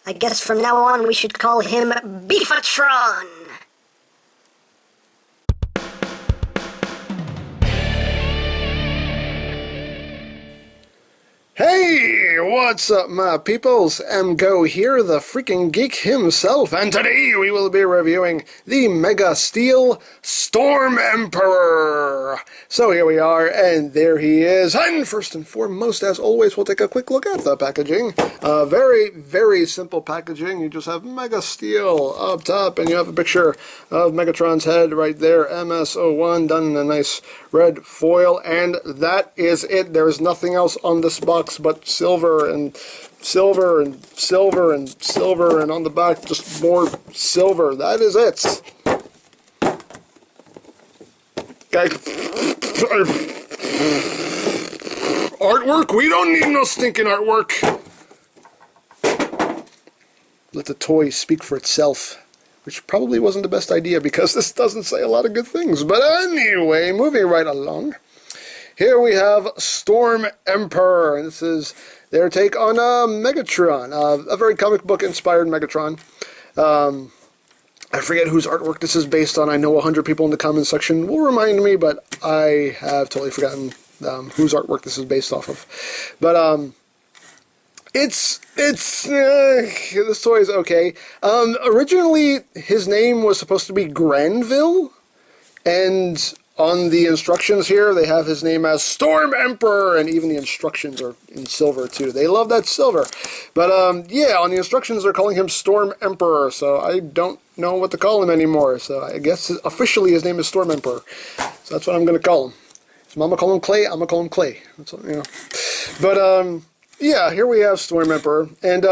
I guess from now on we should call him Beefatron. Hey, what's up, my peoples? EmGo here, the freaking geek himself, and today we will be reviewing the Mega Steel Storm Emperor. So here we are, and there he is. And first and foremost, as always, we'll take a quick look at the packaging. Very, very simple packaging. You just have Mega Steel up top, and you have a picture of Megatron's head right there, MS-01, done in a nice red foil, and that is it. There's nothing else on this box but silver and silver and silver and silver, and on the back just more silver. That is it. Artwork? We don't need no stinking artwork. Let the toy speak for itself, which probably wasn't the best idea because this doesn't say a lot of good things. But anyway, moving right along. Here we have Storm Emperor. This is their take on Megatron, a very comic book inspired Megatron. I forget whose artwork this is based on. I know 100 people in the comments section will remind me, but I have totally forgotten whose artwork this is based off of. But this toy is okay. Originally, his name was supposed to be GRANVILLE, and on the instructions here, they have his name as Storm Emperor, and even the instructions are in silver, too. They love that silver. But, yeah, on the instructions, they're calling him Storm Emperor, so I don't know what to call him anymore. So I guess officially his name is Storm Emperor. So that's what I'm going to call him. His mama call him Clay, I'm going to call him Clay. That's what, you know. But, yeah, here we have Storm Emperor, and,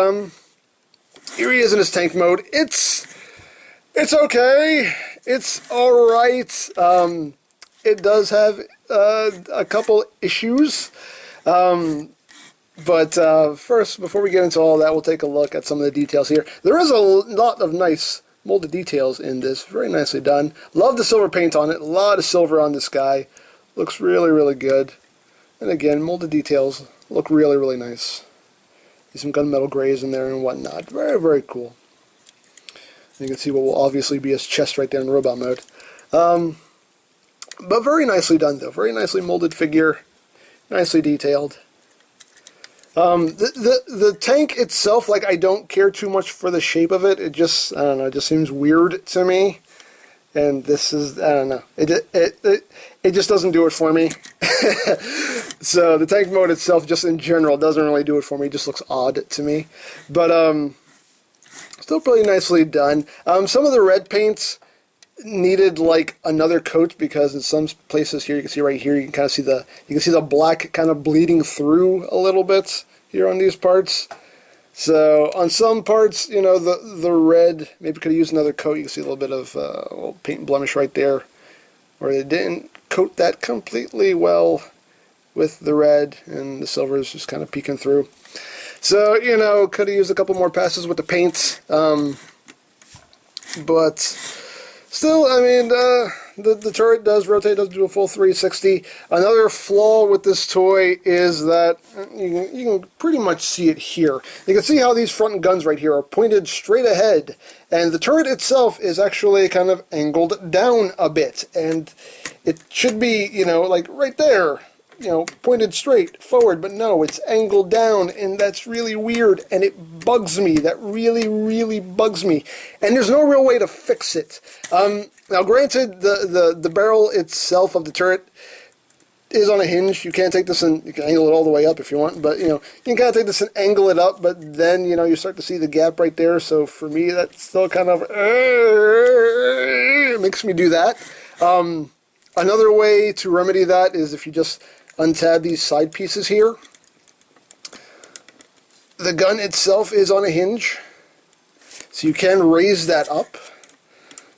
here he is in his tank mode. It's okay. It's alright. It does have a couple issues, but first, before we get into all that, we'll take a look at some of the details here. There is a lot of nice molded details in this, very nicely done. Love the silver paint on it, a lot of silver on this guy. Looks really, really good. And again, molded details look really, really nice. There's some gunmetal grays in there and whatnot. Very, very cool. You can see what will obviously be his chest right there in robot mode. But very nicely done, though. Very nicely molded figure. Nicely detailed. The tank itself, like, I don't care too much for the shape of it. It just, I don't know, it just seems weird to me. And this is, I don't know. It just doesn't do it for me. So the tank mode itself, just in general, doesn't really do it for me. It just looks odd to me. But, still pretty nicely done. Some of the red paints needed like another coat because in some places here, you can see right here, you can kind of see the black kind of bleeding through a little bit here on these parts. So on some parts, you know, the red maybe could have used another coat. You can see a little bit of little paint blemish right there, where they didn't coat that completely well with the red, and the silver is just kind of peeking through. So, you know, could have used a couple more passes with the paints, but still, I mean, the turret does rotate, does do a full 360. Another flaw with this toy is that you can pretty much see it here. You can see how these front guns right here are pointed straight ahead, and the turret itself is actually kind of angled down a bit, and it should be, you know, like right there, you know, pointed straight forward, but no, it's angled down, and that's really weird, and it bugs me. That really, really bugs me, and there's no real way to fix it. Now, granted, the barrel itself of the turret is on a hinge. You can't take this and you can angle it all the way up if you want, but, you know, you can kind of take this and angle it up, but then, you know, you start to see the gap right there, so for me, that's still kind of, it makes me do that. Another way to remedy that is if you just untab these side pieces here. The gun itself is on a hinge, so you can raise that up.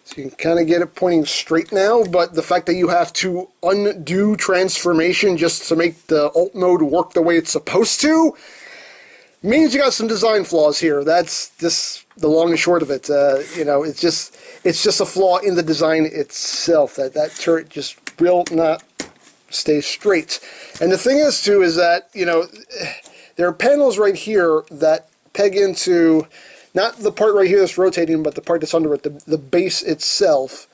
So you can kind of get it pointing straight now, but the fact that you have to undo transformation just to make the alt mode work the way it's supposed to means you got some design flaws here. That's just the long and short of it. You know, it's just a flaw in the design itself. That turret just will not stay straight. And the thing is, too, is that, you know, there are panels right here that peg into... Not the part right here that's rotating, but the part that's under it, the base itself.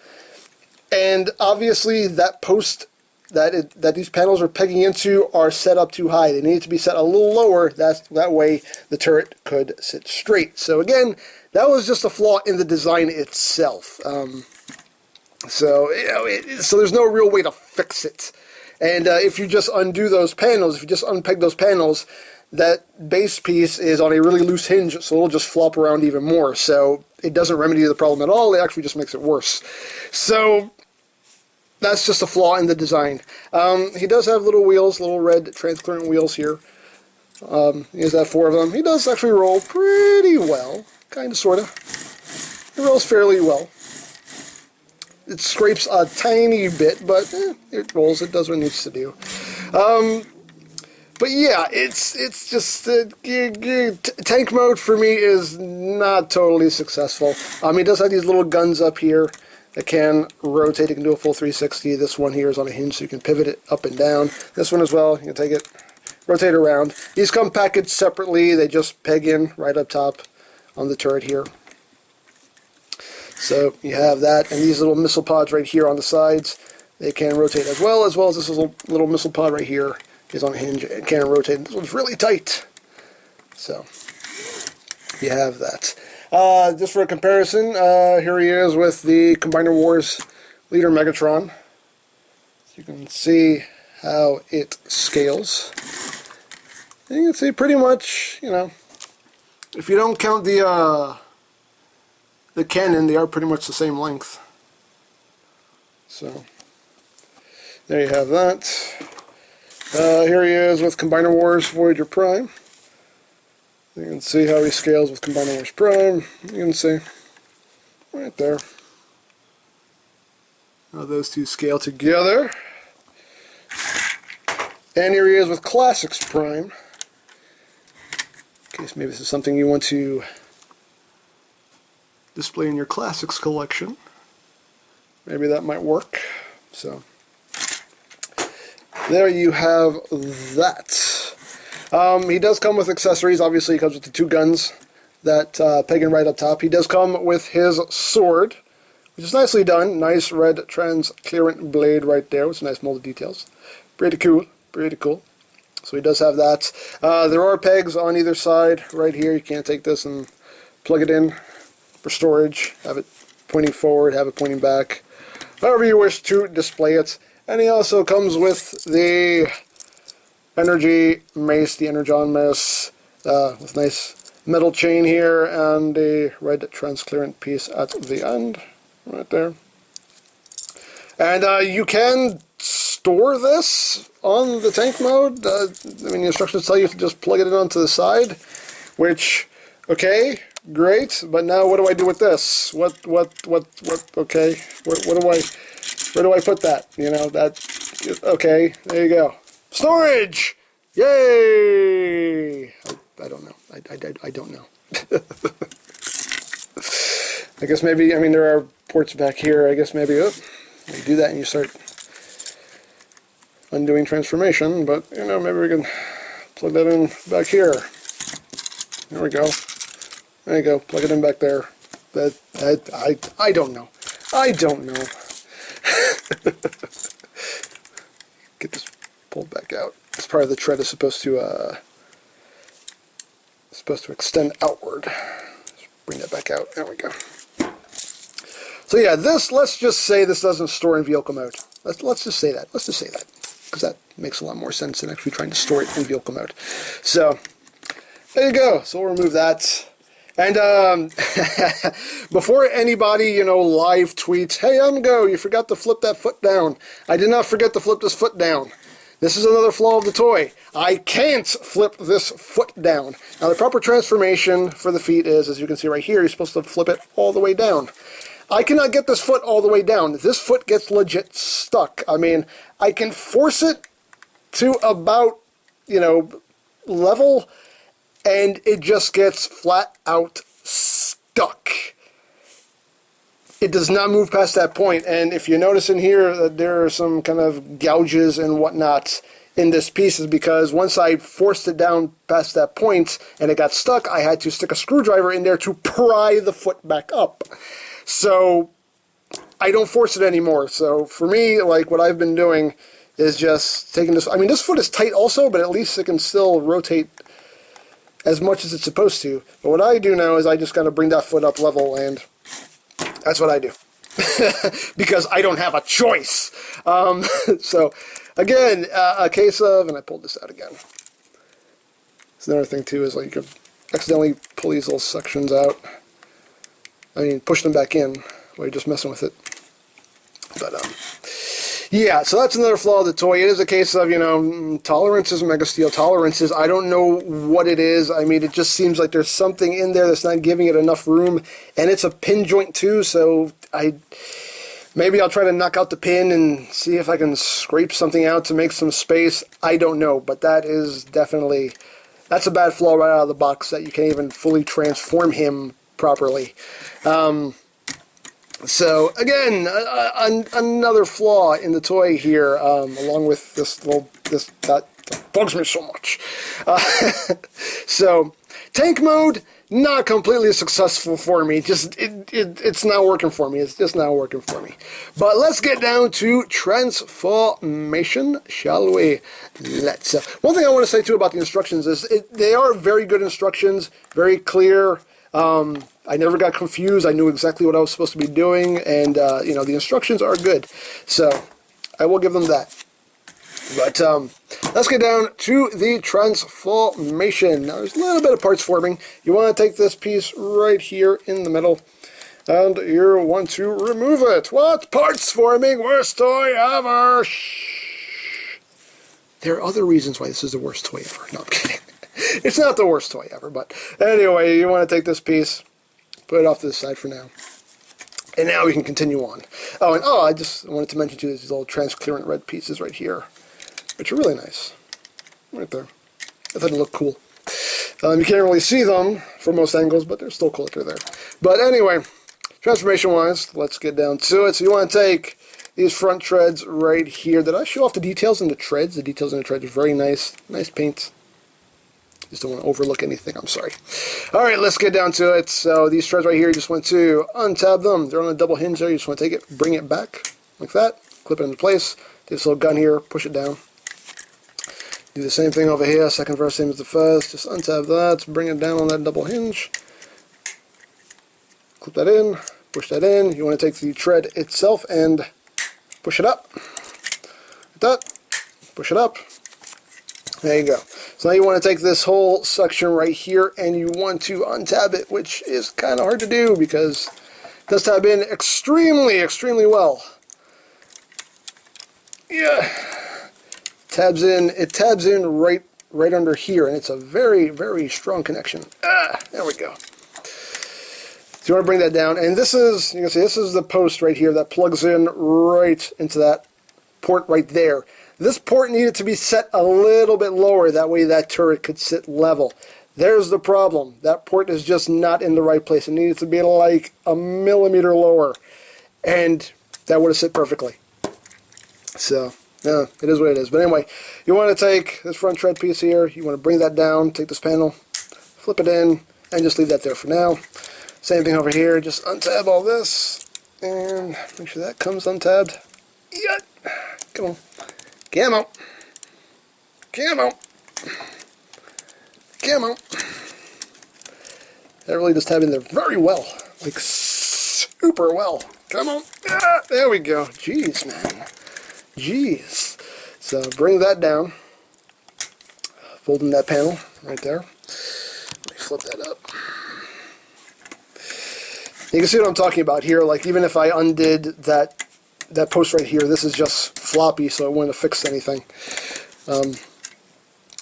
And obviously that post that these panels are pegging into are set up too high. They need to be set a little lower. That way the turret could sit straight. So again, that was just a flaw in the design itself. So there's no real way to fix it. And if you just undo those panels, if you just unpeg those panels, that base piece is on a really loose hinge, so it'll just flop around even more. So it doesn't remedy the problem at all. It actually just makes it worse. So that's just a flaw in the design. He does have little wheels, little red transparent wheels here. He has 4 of them. He does actually roll pretty well, kind of, sort of. He rolls fairly well. It scrapes a tiny bit, but it rolls. It does what it needs to do. But yeah, it's just tank mode for me is not totally successful. He does have these little guns up here that can rotate. It can do a full 360. This one here is on a hinge, so you can pivot it up and down. This one as well, you can take it, rotate around. These come packaged separately. They just peg in right up top on the turret here. So you have that, and these little missile pods right here on the sides, they can rotate as well as this little missile pod right here is on a hinge and can rotate. This one's really tight. So you have that. Just for a comparison, here he is with the Combiner Wars leader Megatron. So you can see how it scales. And you can see pretty much, if you don't count the cannon, they are pretty much the same length. So there you have that. Here he is with Combiner Wars Voyager Prime. You can see how he scales with Combiner Wars Prime. You can see right there how those two scale together. And here he is with Classics Prime. In case maybe this is something you want to display in your Classics collection. Maybe that might work. So there you have that. He does come with accessories. Obviously, he comes with the 2 guns that peg in right up top. He does come with his sword, which is nicely done. Nice red transparent blade right there with some nice molded details. Pretty cool. Pretty cool. So he does have that. There are pegs on either side right here. You can't take this and plug it in for storage. Have it pointing forward, have it pointing back. However you wish to display it. And he also comes with the energy mace, the Energon mace, with nice metal chain here and a red transparent piece at the end, right there. And you can store this on the tank mode. The instructions tell you to just plug it in onto the side, which, okay, great, but now what do I do with this? Okay, where do I put that? Okay, there you go. Storage! Yay! I don't know. I don't know. I guess maybe, there are ports back here. I guess maybe, you do that and you start undoing transformation, but, maybe we can plug that in back here. There we go. There you go. Plug it in back there. I don't know. I don't know. Get this pulled back out. This part of the tread is supposed to extend outward. Let's bring that back out. There we go. So yeah, let's just say this doesn't store in vehicle mode. Let's just say that. Let's just say that, because that makes a lot more sense than actually trying to store it in vehicle mode. So there you go. So we'll remove that. And before anybody, live tweets, "Hey, EmGo, you forgot to flip that foot down." I did not forget to flip this foot down. This is another flaw of the toy. I can't flip this foot down. Now, the proper transformation for the feet is, as you can see right here, you're supposed to flip it all the way down. I cannot get this foot all the way down. This foot gets legit stuck. I can force it to about, level, and it just gets flat out stuck. It does not move past that point, and if you notice in here that there are some kind of gouges and whatnot, in this piece is because once I forced it down past that point and it got stuck, I had to stick a screwdriver in there to pry the foot back up. So I don't force it anymore. So for me, like what I've been doing is just taking this. I mean, this foot is tight also, but at least it can still rotate as much as it's supposed to. But what I do now is I just got to bring that foot up level, and that's what I do. Because I don't have a choice. So, again, a case of, and I pulled this out again. It's another thing, too, is like you could accidentally pull these little sections out. I mean, push them back in while you're just messing with it. But, yeah, so that's another flaw of the toy. It is a case of, you know, tolerances, Mega Steel tolerances. I don't know what it is. I mean, it just seems like there's something in there that's not giving it enough room. And it's a pin joint, too, so maybe I'll try to knock out the pin and see if I can scrape something out to make some space. I don't know, but that is definitely, that's a bad flaw right out of the box, that you can't even fully transform him properly. So, again, another flaw in the toy here, along with that bugs me so much. So, tank mode, not completely successful for me. Just, it's not working for me. It's just not working for me. But let's get down to transformation, shall we? Let's. One thing I want to say, too, about the instructions is they are very good instructions, very clear. I never got confused. I knew exactly what I was supposed to be doing, and, you know, the instructions are good. So, I will give them that. But, let's get down to the transformation. Now, there's a little bit of parts forming. You want to take this piece right here in the middle, and you want to remove it. What? Parts forming? Worst toy ever! Shh. There are other reasons why this is the worst toy ever. No, I'm kidding. It's not the worst toy ever, but anyway, you want to take this piece, put it off to the side for now. And now we can continue on. Oh, and I just wanted to mention, too, these little transparent red pieces right here, which are really nice. Right there. I thought it looked cool. You can't really see them from most angles, but they're still cool that they're there. But anyway, transformation-wise, let's get down to it. So you want to take these front treads right here. Did I show off the details in the treads? The details in the treads are very nice. Nice paint. Just don't want to overlook anything, I'm sorry. Alright, let's get down to it. So these treads right here, you just want to untab them. They're on a double hinge there. You just want to take it, bring it back like that, clip it into place. Take this little gun here, push it down. Do the same thing over here, second verse, same as the first. Just untab that, bring it down on that double hinge. Clip that in, push that in. You want to take the tread itself and push it up. Like that, push it up. There you go. So now you want to take this whole section right here and you want to untab it, which is kind of hard to do because it does tab in extremely, extremely well. Yeah. It tabs in right under here, and it's a very, very strong connection. There we go. So you want to bring that down, and this is, you can see this is the post right here that plugs in right into that port right there. This port needed to be set a little bit lower, that way that turret could sit level. There's the problem. That port is just not in the right place. It needed to be like a millimeter lower, and that would have sit perfectly. So, yeah, it is what it is. But anyway, you want to take this front tread piece here, you want to bring that down, take this panel, flip it in, and just leave that there for now. Same thing over here, just untab all this, and make sure that comes untabbed. Yeah, come on. Camo. Camo. Camo. That really does tab in there very well. Like, super well. Come on. Ah, there we go. Jeez, man. Jeez. So, bring that down. Fold in that panel right there. Let me flip that up. You can see what I'm talking about here. Like, even if I undid that post right here, this is just floppy, so it wouldn't have fixed anything.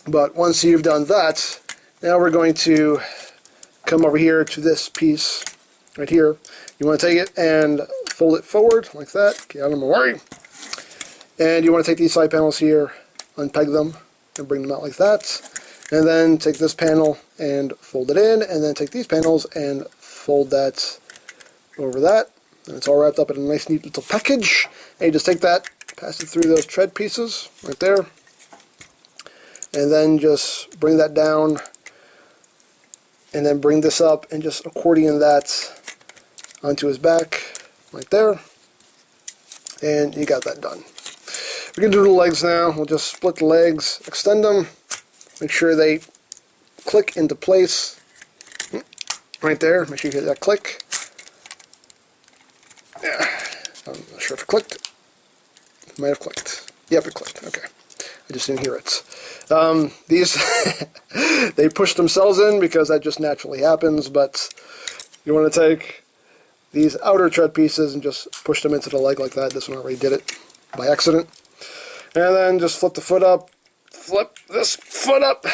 But once you've done that, now we're going to come over here to this piece right here. You want to take it and fold it forward like that. Get out of my way. And you want to take these side panels here, unpeg them, and bring them out like that. And then take this panel and fold it in, and then take these panels and fold that over that. And it's all wrapped up in a nice, neat little package. And you just take that, pass it through those tread pieces right there. and then just bring that down, and then bring this up and just accordion that onto his back, like there, and you got that done. We can do the legs now. We'll just split the legs, extend them, make sure they click into place, right there. Make sure you hit that click. Yeah, I'm not sure if it clicked. It might have clicked. Yep, it clicked. Okay, I just didn't hear it. These they push themselves in because that just naturally happens, but you want to take these outer tread pieces and just push them into the leg like that. This one already did it by accident. And then just flip the foot up, flip this foot up,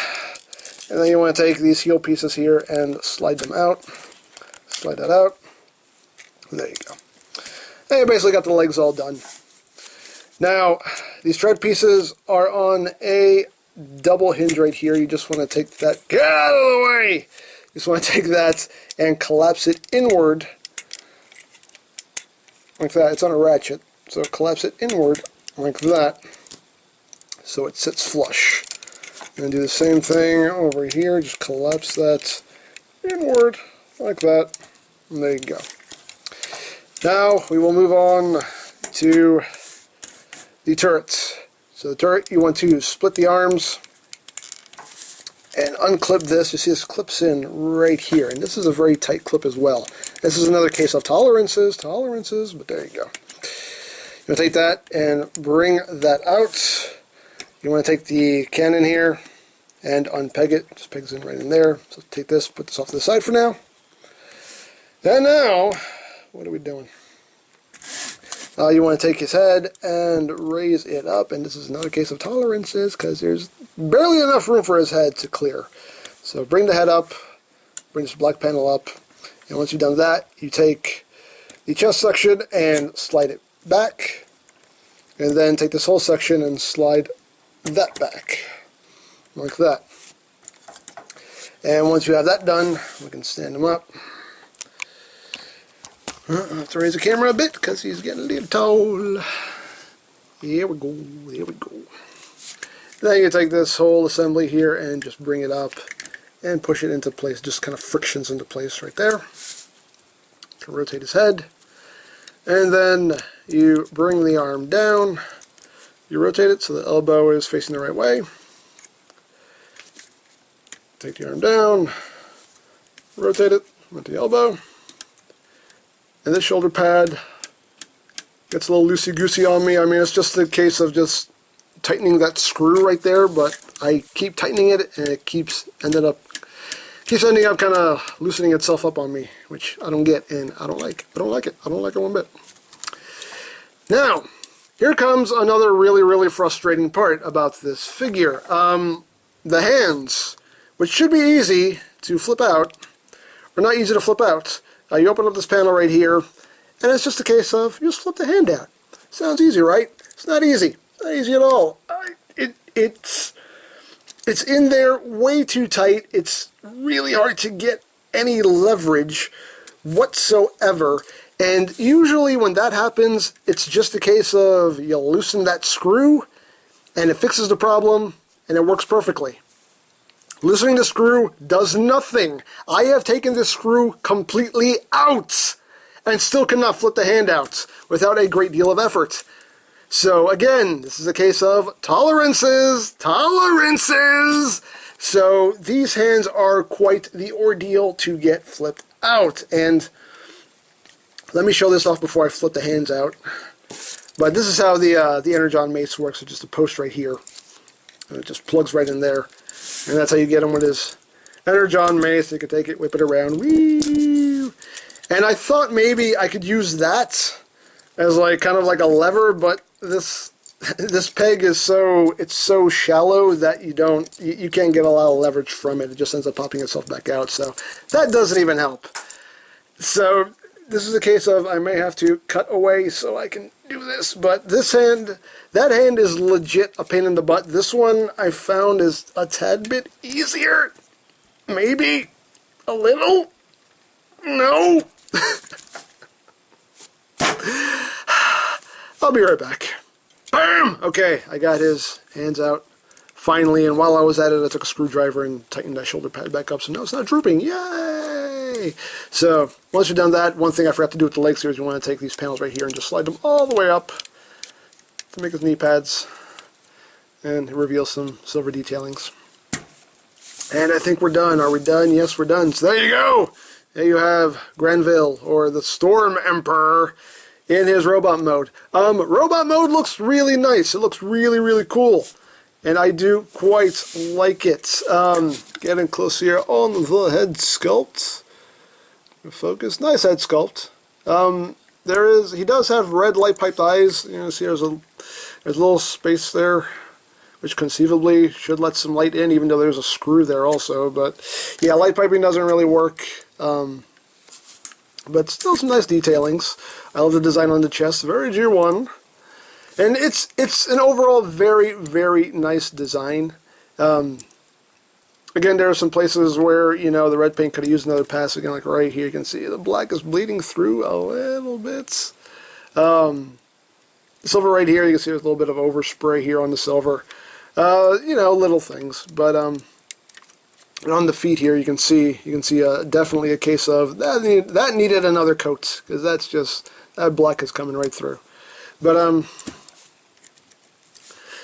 and then you want to take these heel pieces here and slide them out. Slide that out. And there you go. And you basically got the legs all done. Now, these tread pieces are on a double hinge right here. You just want to take that, get out of the way! You just want to take that and collapse it inward, like that. It's on a ratchet, so collapse it inward, like that, so it sits flush. And do the same thing over here, just collapse that inward, like that, and there you go. Now, we will move on to the turrets. So the turret, you want to split the arms and unclip this. You see this clips in right here, and this is a very tight clip as well. This is another case of tolerances, but there you go. You want to take that and bring that out. You want to take the cannon here and unpeg it. Just pegs in right in there. So take this, put this off to the side for now. And now, what are we doing? You want to take his head and raise it up, and this is another case of tolerances because there's barely enough room for his head to clear. So bring the head up, bring this black panel up, and once you've done that, you take the chest section and slide it back, and then take this whole section and slide that back, like that. And once you have that done, we can stand him up. I have to raise the camera a bit because he's getting a little tall. Here we go, there we go. Then you take this whole assembly here and just bring it up and push it into place, just kind of frictions into place right there. You can rotate his head. And then you bring the arm down. You rotate it so the elbow is facing the right way. Take the arm down, rotate it with the elbow. And this shoulder pad gets a little loosey-goosey on me. I mean, it's just a case of just tightening that screw right there, but I keep tightening it, and it keeps ending up kind of loosening itself up on me, which I don't get, and I don't like. I don't like it one bit. Now, here comes another really, really frustrating part about this figure. The hands, which should be easy to flip out, are not easy to flip out. You open up this panel right here, and it's just a case of you just flip the hand out. Sounds easy, right? It's not easy. It's not easy at all. It's in there way too tight. It's really hard to get any leverage whatsoever. And usually when that happens, it's just a case of you loosen that screw, and it fixes the problem, and it works perfectly. Loosening the screw does nothing. I have taken this screw completely out and still cannot flip the hand out without a great deal of effort. So again, this is a case of tolerances. So these hands are quite the ordeal to get flipped out. And let me show this off before I flip the hands out. But this is how the Energon mace works. It's just a post right here. And it just plugs right in there. And that's how you get him with his Energon mace. You can take it, whip it around. Whee! And I thought maybe I could use that as like kind of like a lever, but this peg is so shallow that you can't get a lot of leverage from it. It just ends up popping itself back out. So that doesn't even help. So this is a case of I may have to cut away so I can do this. But this hand, that hand is legit a pain in the butt. This one I found is a tad bit easier. Maybe a little. No. I'll be right back. Bam! Okay, I got his hands out finally, and while I was at it, I took a screwdriver and tightened that shoulder pad back up, so now it's not drooping. Yay! So, once you've done that, one thing I forgot to do with the legs here is you want to take these panels right here and just slide them all the way up to make his knee pads and reveal some silver detailings. And I think we're done. Are we done? Yes, we're done. So there you go! There you have GRANVILLE, or the Storm Emperor, in his robot mode. Robot mode looks really nice. It looks really, really cool. And I do quite like it. Getting close here on the head sculpt. Focus. Nice head sculpt. He does have red light-piped eyes. You know, see there's a little space there, which conceivably should let some light in, even though there's a screw there also. But yeah, light piping doesn't really work. But still some nice detailings. I love the design on the chest. Very G1. And it's an overall very, very nice design. Again, there are some places where, you know, the red paint could have used another pass. Again, like right here, you can see the black is bleeding through a little bit. Silver right here, you can see there's a little bit of overspray here on the silver. You know, little things. But and on the feet here, you can see definitely a case of that needed another coat, because that's just, that black is coming right through. But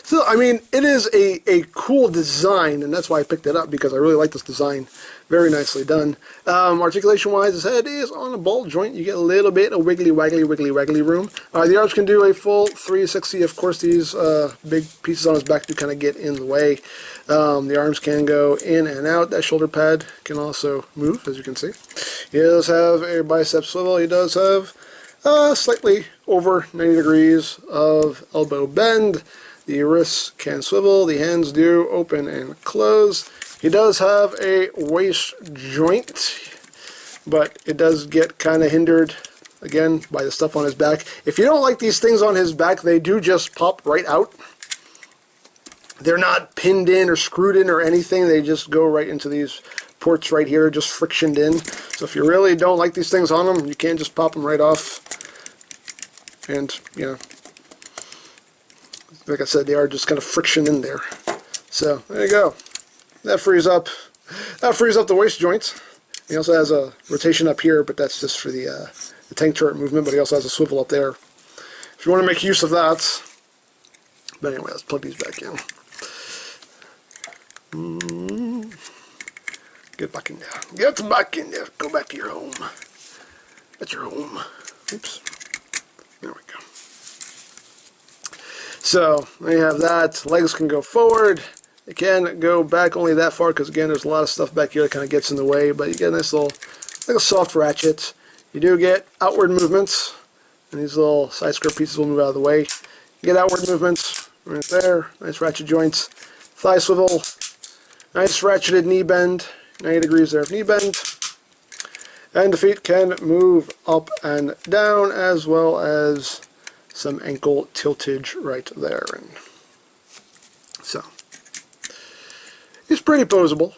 so, I mean, it is a cool design, and that's why I picked it up, because I really like this design. Very nicely done. Articulation-wise, his head is on a ball joint. You get a little bit of wiggly, waggly room. The arms can do a full 360. Of course, these big pieces on his back do kind of get in the way. The arms can go in and out. That shoulder pad can also move, as you can see. He does have a bicep swivel. He does have slightly over 90 degrees of elbow bend. The wrists can swivel, the hands do open and close. He does have a waist joint, but it does get kind of hindered, again, by the stuff on his back. If you don't like these things on his back, they do just pop right out. They're not pinned in or screwed in or anything. They just go right into these ports right here, just frictioned in. So if you really don't like these things on them, you can just pop them right off. And, you know, like I said, they are just kind of friction in there. So there you go. That frees up the waist joints. He also has a rotation up here, but that's just for the tank turret movement. But he also has a swivel up there, if you want to make use of that. But anyway, let's plug these back in. Get back in there. Get back in there. Go back to your home. That's your home. Oops. There we go. So, there you have that. Legs can go forward. They can go back only that far, because again, there's a lot of stuff back here that kind of gets in the way, but you get a nice little, like a soft ratchet. You do get outward movements, and these little side skirt pieces will move out of the way. You get outward movements right there. Nice ratchet joints. Thigh swivel. Nice ratcheted knee bend. 90 degrees there of knee bend. And the feet can move up and down, as well as some ankle tiltage right there. And so, he's pretty posable.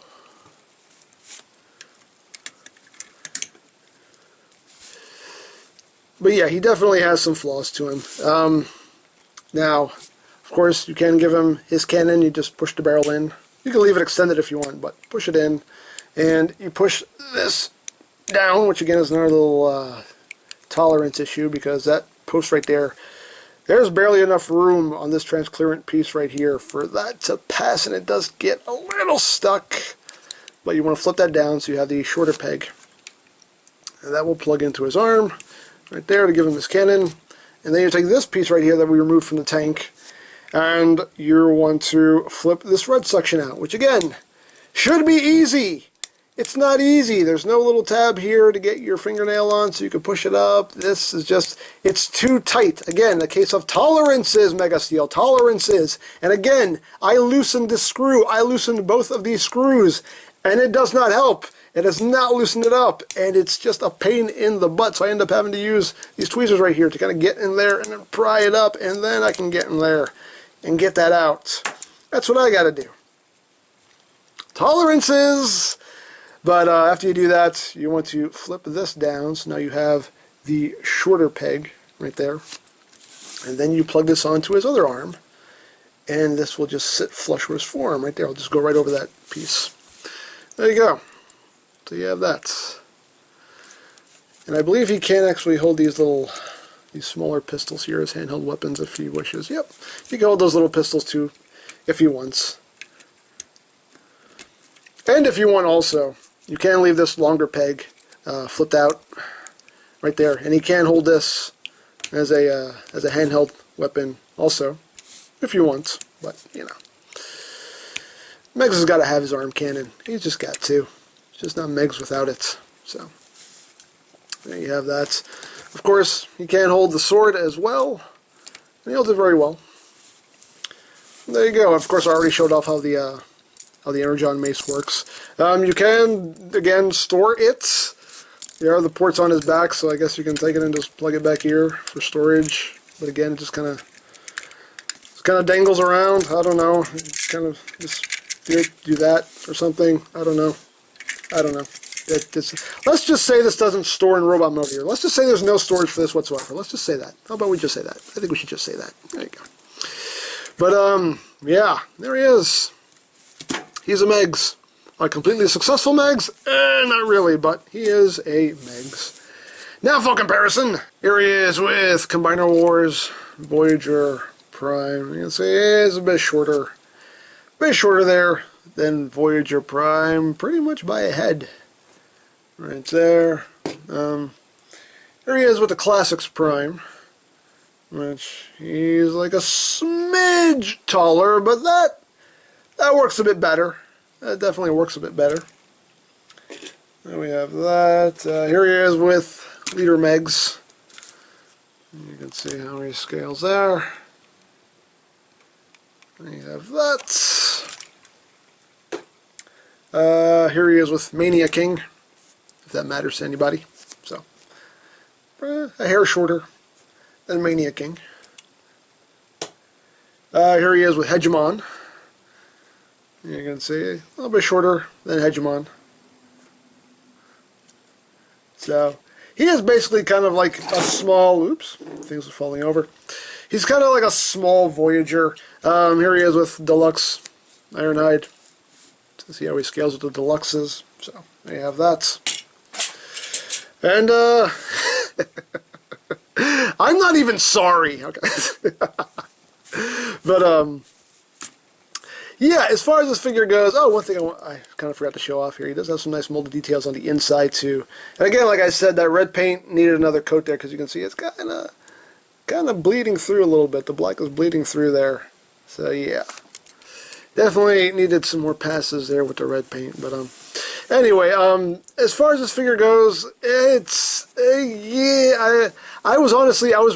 But yeah, he definitely has some flaws to him. Now, of course, you can give him his cannon. You just push the barrel in. You can leave it extended if you want, but push it in. And you push this down, which again is another little tolerance issue, because that post right there, there's barely enough room on this transparent piece right here for that to pass, and it does get a little stuck. But you want to flip that down so you have the shorter peg. And that will plug into his arm right there to give him his cannon. And then you take this piece right here that we removed from the tank, and you want to flip this red section out, which again, should be easy. It's not easy. There's no little tab here to get your fingernail on so you can push it up. This is just, it's too tight. Again, a case of tolerances, Mega Steel, tolerances. And again, I loosened the screw. I loosened both of these screws, and it does not help. It has not loosened it up, and it's just a pain in the butt. So I end up having to use these tweezers right here to kind of get in there and then pry it up, and then I can get in there and get that out. That's what I got to do. Tolerances! But after you do that, you want to flip this down, so now you have the shorter peg right there. And then you plug this onto his other arm, and this will just sit flush with his forearm right there. I'll just go right over that piece. There you go. So you have that. And I believe he can actually hold these smaller pistols here as handheld weapons if he wishes. Yep, he can hold those little pistols too if he wants. And if you want also, you can leave this longer peg flipped out right there, and he can hold this as a handheld weapon also if you want. But you know, Megs has got to have his arm cannon. He's just got to. It's just not Megs without it. So there you have that. Of course, he can hold the sword as well, and he holds it very well. There you go. Of course, I already showed off how the Energon mace works. You can again store it. There are the ports on his back, so I guess you can take it and just plug it back here for storage. But again, it just kind of dangles around. I don't know. Kind of just do that or something. I don't know. Let's just say this doesn't store in robot mode here. Let's just say there's no storage for this whatsoever. Let's just say that. How about we just say that? I think we should just say that. There you go. But, yeah, there he is. He's a Megs. A completely successful Megs? Not really, but he is a Megs. Now for comparison, here he is with Combiner Wars, Voyager Prime. You can see he's a bit shorter. A bit shorter there than Voyager Prime, pretty much by a head. Right there. Here he is with the Classics Prime, which he's like a smidge taller, but that works a bit better. That definitely works a bit better. There we have that. Here he is with Leader Megs. You can see how he scales there. There you have that. Here he is with Mania King, if that matters to anybody. So, a hair shorter than Mania King. Here he is with Hegemon. You can see a little bit shorter than Hegemon. So, he is basically kind of like a small, oops, things are falling over. He's kind of like a small Voyager. Here he is with Deluxe Ironhide. To see how he scales with the Deluxes. So, there you have that. And, I'm not even sorry. Okay. But, yeah, as far as this figure goes, one thing I kind of forgot to show off here. He does have some nice molded details on the inside, too. And again, like I said, that red paint needed another coat there, because you can see it's kind of bleeding through a little bit. The black is bleeding through there. So, yeah. Definitely needed some more passes there with the red paint. But, anyway, as far as this figure goes, it's, yeah, I was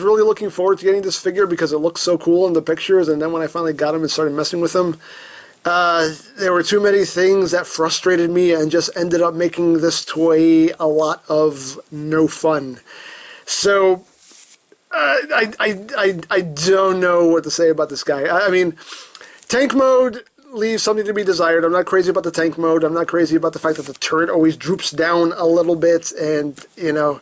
really looking forward to getting this figure because it looks so cool in the pictures, and then when I finally got him and started messing with him, there were too many things that frustrated me and just ended up making this toy a lot of no fun. So, I don't know what to say about this guy. I mean, tank mode leaves something to be desired. I'm not crazy about the tank mode. I'm not crazy about the fact that the turret always droops down a little bit, and, you know,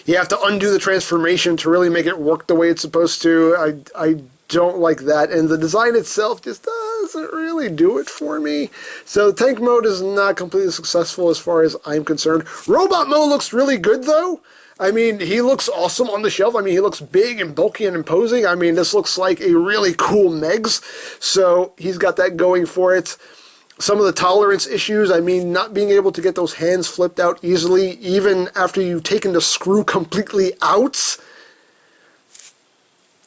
you have to undo the transformation to really make it work the way it's supposed to. I don't like that, and the design itself just doesn't really do it for me. So tank mode is not completely successful as far as I'm concerned. Robot mode looks really good, though. I mean, he looks awesome on the shelf. I mean, he looks big and bulky and imposing. I mean, this looks like a really cool Megs. So he's got that going for it. Some of the tolerance issues, I mean, not being able to get those hands flipped out easily, even after you've taken the screw completely out,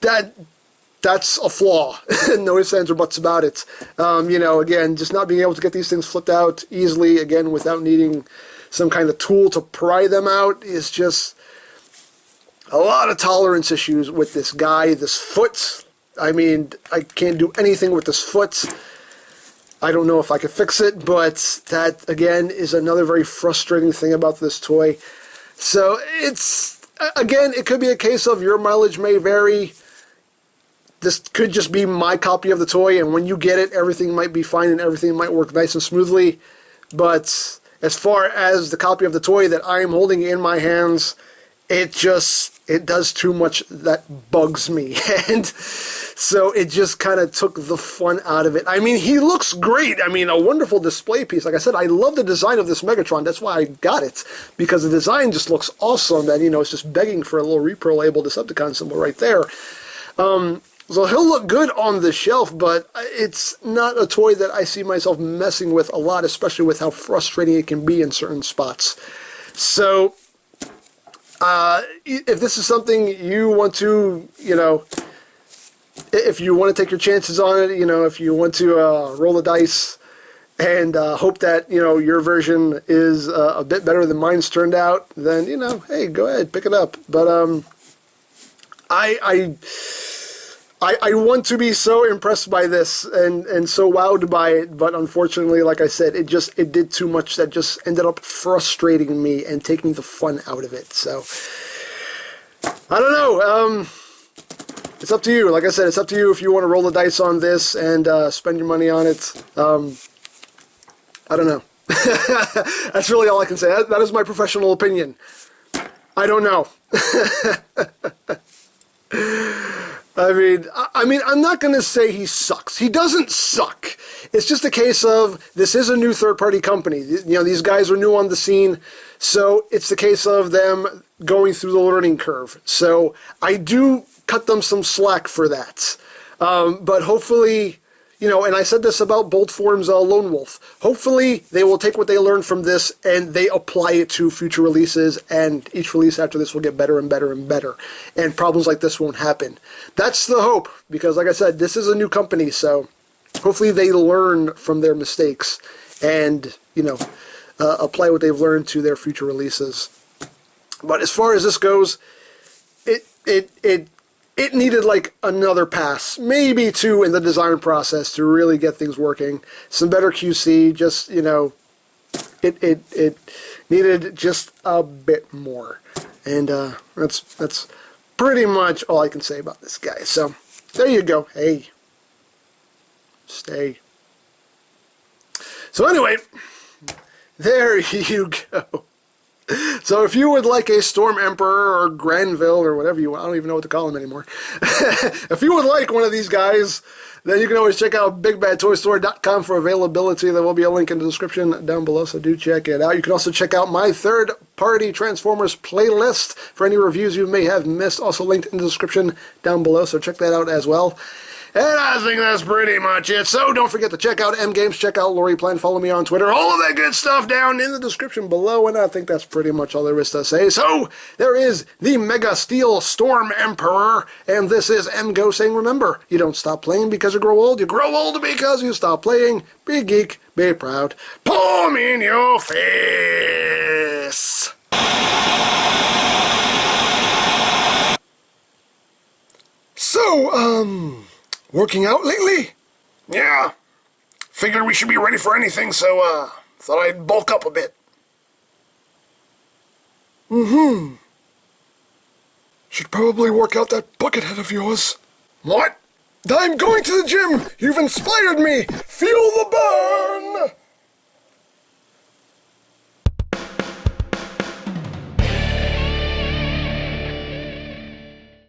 that's a flaw. No ifs, ands, or buts about it. You know, again, just not being able to get these things flipped out easily, again, without needing some kind of tool to pry them out is just a lot of tolerance issues with this guy. This foot, I mean, I can't do anything with this foot. I don't know if I could fix it, but that, again, is another very frustrating thing about this toy. So it's, again, it could be a case of your mileage may vary. This could just be my copy of the toy, and when you get it, everything might be fine and everything might work nice and smoothly. But as far as the copy of the toy that I am holding in my hands, it does too much that bugs me. And So it just kind of took the fun out of it. I mean, he looks great. I mean, a wonderful display piece. Like I said, I love the design of this Megatron. That's why I got it, because the design just looks awesome. And, you know, it's just begging for a little repro label Decepticon symbol right there. So he'll look good on the shelf, but it's not a toy that I see myself messing with a lot, especially with how frustrating it can be in certain spots. So, if this is something you want to, you know, if you want to take your chances on it, you know, if you want to roll the dice and hope that, you know, your version is a bit better than mine's turned out, then, you know, hey, go ahead, pick it up. But I want to be so impressed by this and so wowed by it, but unfortunately, like I said, it did too much that just ended up frustrating me and taking the fun out of it. So, I don't know. It's up to you. Like I said, it's up to you if you want to roll the dice on this and spend your money on it. I don't know. That's really all I can say. That is my professional opinion. I don't know. I mean, I'm not going to say he sucks. He doesn't suck. It's just a case of this is a new third-party company. You know, these guys are new on the scene, so it's the case of them going through the learning curve. So I do cut them some slack for that. But hopefully, you know, and I said this about Bolt Form's Lone Wolf. Hopefully, they will take what they learned from this and they apply it to future releases, and each release after this will get better and better and better. And problems like this won't happen. That's the hope, because like I said, this is a new company, so hopefully they learn from their mistakes and, you know, apply what they've learned to their future releases. But as far as this goes, it needed like another pass, maybe two in the design process to really get things working. Some better QC, just, you know, it needed just a bit more. And that's pretty much all I can say about this guy. So there you go. Hey, stay. So anyway, there you go. So if you would like a Storm Emperor or Granville or whatever you want, I don't even know what to call him anymore. If you would like one of these guys, then you can always check out BigBadToyStore.com for availability. There will be a link in the description down below, so do check it out. You can also check out my third-party Transformers playlist for any reviews you may have missed, also linked in the description down below, so check that out as well. And I think that's pretty much it. So don't forget to check out EmGo's, check out Lori Plan, follow me on Twitter, all of that good stuff down in the description below. And I think that's pretty much all there is to say. So there is the Mega Steel Storm Emperor. And this is EmGo saying, remember, you don't stop playing because you grow old. You grow old because you stop playing. Be geek, be proud. Palm in your face. So, working out lately? Yeah. Figured we should be ready for anything, so, thought I'd bulk up a bit. Should probably work out that bucket head of yours. What? I'm going to the gym! You've inspired me! Feel the burn!